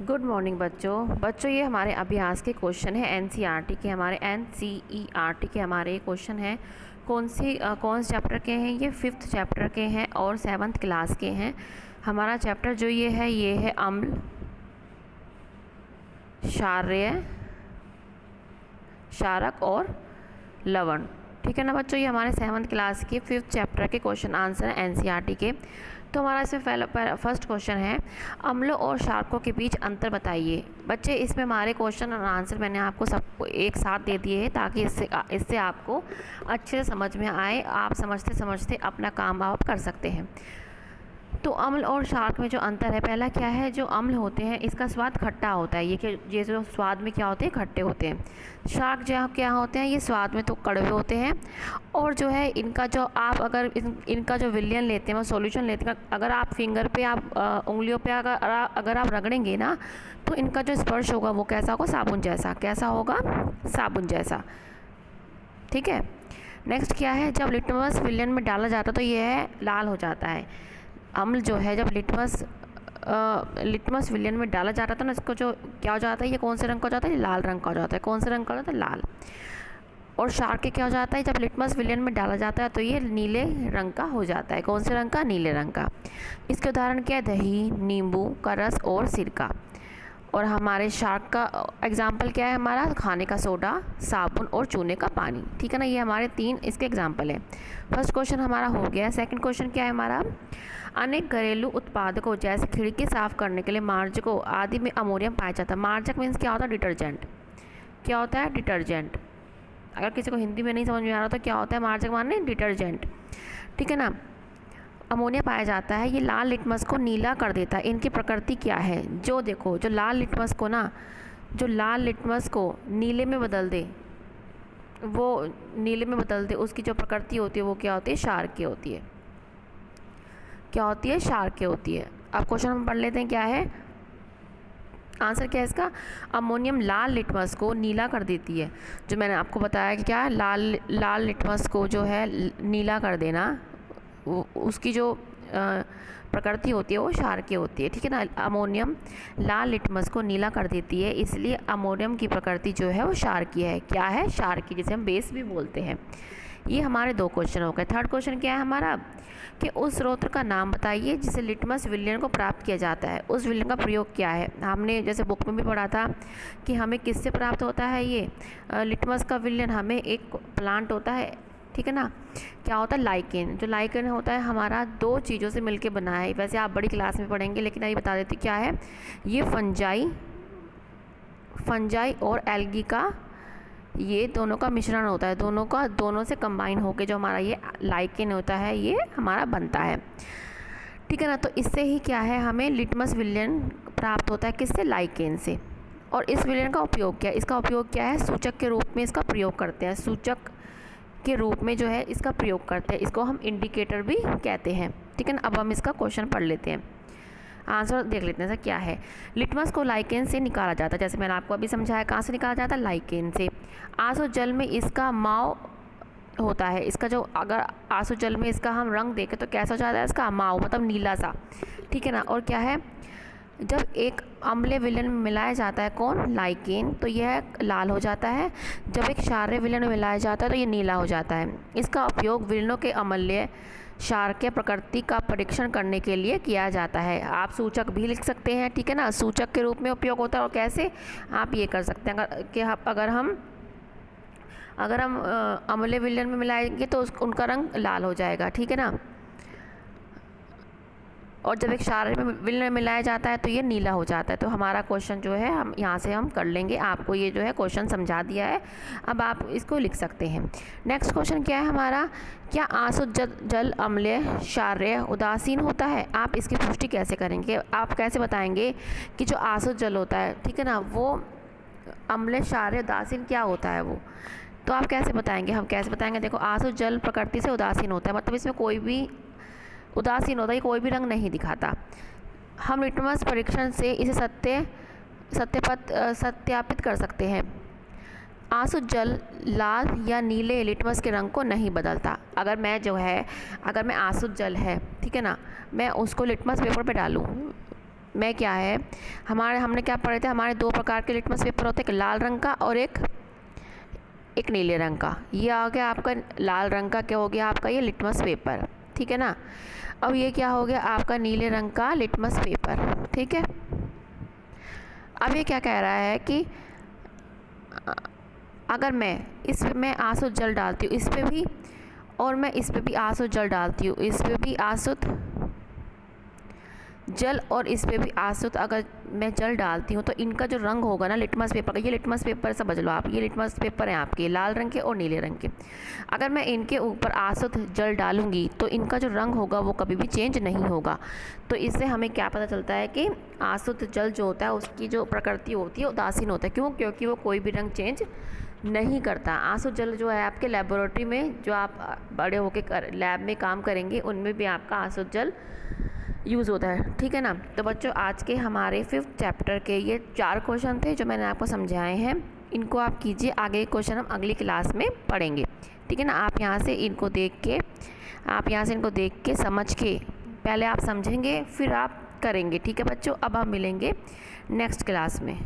Good morning बच्चों ये हमारे अभ्यास के क्वेश्चन है एनसीईआरटी के हमारे क्वेश्चन हैं। कौन से चैप्टर के हैं? ये 5th चैप्टर के हैं और 7th क्लास के हैं। हमारा चैप्टर जो ये है अम्ल, क्षारीय, क्षारक और लवण। ठीक है ना बच्चों, ये हमारे 7th क्लास के 5th चैप्टर के क्वेश्चन आंसर हैं एनसीईआरटी के। तो हमारा इसमें फर्स्ट क्वेश्चन है, अम्लों और क्षारकों के बीच अंतर बताइए। बच्चे इसमें हमारे क्वेश्चन और आंसर मैंने आपको सबको एक साथ दे दिए हैं ताकि इससे आपको अच्छे से समझ में आए, आप समझते समझते अपना काम आप कर सकते हैं। तो अम्ल और क्षारक में जो अंतर है, पहला क्या है, जो अम्ल होते हैं इसका स्वाद खट्टा होता है, ये जो स्वाद में क्या होते हैं, खट्टे होते हैं। क्षारक जो क्या होते हैं, ये स्वाद में तो कड़वे होते हैं। और जो है इनका जो आप अगर इनका जो विलयन लेते हैं, वो सॉल्यूशन लेते हैं, अगर आप फिंगर पे आप उंगलियों पे अगर आप रगड़ेंगे ना, तो इनका जो स्पर्श होगा वो कैसा होगा, साबुन जैसा। कैसा होगा? साबुन जैसा। ठीक है। नेक्स्ट क्या है, जब लिटमस विलयन में डाला जाता है तो यह लाल हो जाता है। अम्ल जो है जब लिटमस विलयन में डाला जाता था ना, इसको जो क्या हो जाता है, ये कौन से रंग का हो जाता है, लाल रंग का हो जाता है। कौन से रंग का हो जाता है? लाल। और क्षारक क्या हो जाता है, जब लिटमस विलयन में डाला जाता है तो ये नीले रंग का हो जाता है। कौन से रंग का? नीले रंग का। इसके उदाहरण क्या है, दही, नींबू का रस और सिरका। और हमारे क्षारक का एग्जाम्पल क्या है, हमारा खाने का सोडा, साबुन और चूने का पानी। ठीक है ना, ये हमारे 3 इसके एग्जाम्पल हैं। फर्स्ट क्वेश्चन हमारा हो गया। सेकंड क्वेश्चन क्या है हमारा, अनेक घरेलू उत्पादकों जैसे खिड़की साफ करने के लिए मार्जकों आदि में अमोनियम पाया जाता है। मार्जक मीन्स क्या होता है? डिटर्जेंट। क्या होता है? डिटर्जेंट। अगर किसी को हिंदी में नहीं समझ में आ रहा तो क्या होता है मार्जक माने? डिटर्जेंट। ठीक है ना। अमोनिया पाया जाता है, ये लाल लिटमस को नीला कर देता है। इनकी प्रकृति क्या है? जो देखो, जो लाल लिटमस को नीले में बदल दे, उसकी जो प्रकृति होती है वो क्या होती है? क्षारकीय होती है। क्या होती है? क्षारकीय होती है। अब क्वेश्चन हम पढ़ लेते हैं, क्या है आंसर, क्या है इसका? अमोनियम लाल लिटमस को नीला कर देती है। जो मैंने आपको बताया कि क्या लाल लिटमस को जो है नीला कर देना, उसकी जो प्रकृति होती है वो क्षारकीय होती है। ठीक है ना। अमोनियम लाल लिटमस को नीला कर देती है, इसलिए अमोनियम की प्रकृति जो है वो क्षारकीय है। क्या है? क्षारकीय, जिसे हम बेस भी बोलते हैं। ये हमारे 2 क्वेश्चन हो गए। थर्ड क्वेश्चन क्या है हमारा, कि उस स्रोत का नाम बताइए जिसे लिटमस विलयन को प्राप्त किया जाता है। उस विलयन का प्रयोग क्या है? हमने जैसे बुक में भी पढ़ा था कि हमें किससे प्राप्त होता है ये लिटमस का विलयन, हमें एक प्लांट होता है। ठीक है ना। क्या होता है? लाइकेन। जो लाइकेन होता है हमारा 2 चीज़ों से मिलके बना है। वैसे आप बड़ी क्लास में पढ़ेंगे, लेकिन अभी बता देती क्या है, ये फंजाई और एल्गी का, ये दोनों का मिश्रण होता है। दोनों से कंबाइन होके जो हमारा ये लाइकेन होता है ये हमारा बनता है। ठीक है ना। तो इससे ही क्या है, हमें लिटमस विलयन प्राप्त होता है। किससे? लाइकेन से। और इस विलयन का उपयोग क्या है? इसका उपयोग क्या है, सूचक के रूप में इसका प्रयोग करते हैं। सूचक के रूप में जो है इसका प्रयोग करते हैं, इसको हम इंडिकेटर भी कहते हैं। ठीक है ना। अब हम इसका क्वेश्चन पढ़ लेते हैं, आंसर देख लेते हैं सर क्या है। लिटमस को लाइकेन से निकाला जाता है, जैसे मैंने आपको अभी समझाया। कहाँ से निकाला जाता है? लाइकेन से। आंसू जल में इसका माव होता है। इसका जो, अगर आंसू जल में इसका हम रंग देखें तो कैसा हो जाता है? इसका माव मतलब नीला सा। ठीक है ना। और क्या है, जब एक अम्लीय विलयन में मिलाया जाता है, कौन? लाइकेन, तो यह लाल हो जाता है। जब एक क्षारीय विलयन में मिलाया जाता है तो ये नीला हो जाता है। इसका उपयोग विलयनों के अम्लीय क्षारकीय प्रकृति का परीक्षण करने के लिए किया जाता है। आप सूचक भी लिख सकते हैं। ठीक है ना। सूचक के रूप में उपयोग होता है। और कैसे आप ये कर सकते हैं कि अगर हम अम्लीय विलयन में मिलाएंगे तो उनका रंग लाल हो जाएगा। ठीक है ना। और जब एक क्षारीय विलयन में मिलाया जाता है तो ये नीला हो जाता है। तो हमारा क्वेश्चन जो है हम यहाँ से हम कर लेंगे। आपको ये जो है क्वेश्चन समझा दिया है, अब आप इसको लिख सकते हैं। नेक्स्ट क्वेश्चन क्या है हमारा, क्या आंसू जल अम्लीय, क्षारीय, उदासीन होता है? आप इसकी पुष्टि कैसे करेंगे? आप कैसे बताएंगे कि जो आंसू जल होता है, ठीक है ना, वो अम्लीय, क्षारीय, उदासीन क्या होता है वो? तो आप कैसे बताएंगे? हम कैसे बताएंगे, देखो आंसू जल प्रकृति से उदासीन होता है, मतलब इसमें कोई भी उदासीन होता है, कोई भी रंग नहीं दिखाता। हम लिटमस परीक्षण से इसे सत्यापित कर सकते हैं। आंसू जल लाल या नीले लिटमस के रंग को नहीं बदलता। अगर मैं आंसू जल है, ठीक है ना, मैं उसको लिटमस पेपर पे डालूँ, में क्या है, हमने क्या पढ़े थे, हमारे दो प्रकार के लिटमस पेपर होते हैं, एक लाल रंग का और एक नीले रंग का। ये आ गया आपका लाल रंग का, क्या हो गया आपका ये लिटमस पेपर, ठीक है ना। अब ये क्या हो गया आपका नीले रंग का लिटमस पेपर, ठीक है। अब ये क्या कह रहा है कि अगर मैं इसमें आसुत जल डालती हूँ इस पे भी, और मैं इस पे भी आसुत जल डालती हूँ, इस पे भी आसुत जल और इस पे भी आसुत अगर मैं जल डालती हूँ, तो इनका जो रंग होगा ना लिटमस पेपर का, ये लिटमस पेपर समझ लो आप, ये लिटमस पेपर हैं आपके लाल रंग के और नीले रंग के। अगर मैं इनके ऊपर आसुत जल डालूंगी तो इनका जो रंग होगा वो कभी भी चेंज नहीं होगा। तो इससे हमें क्या पता चलता है कि आसुत जल जो होता है उसकी जो प्रकृति होती है उदासीन होता है। क्यों? क्योंकि वो कोई भी रंग चेंज नहीं करता। आसुत जल जो है आपके लेबोरेटरी में, जो आप बड़े होकर लैब में काम करेंगे, उनमें भी आपका आसुत जल यूज़ होता है, ठीक है ना। तो बच्चों आज के हमारे 5th चैप्टर के ये 4 क्वेश्चन थे जो मैंने आपको समझाए हैं। इनको आप कीजिए, आगे क्वेश्चन हम अगली क्लास में पढ़ेंगे, ठीक है ना। आप यहाँ से इनको देख के समझ के पहले आप समझेंगे फिर आप करेंगे, ठीक है बच्चों। अब हम मिलेंगे नेक्स्ट क्लास में।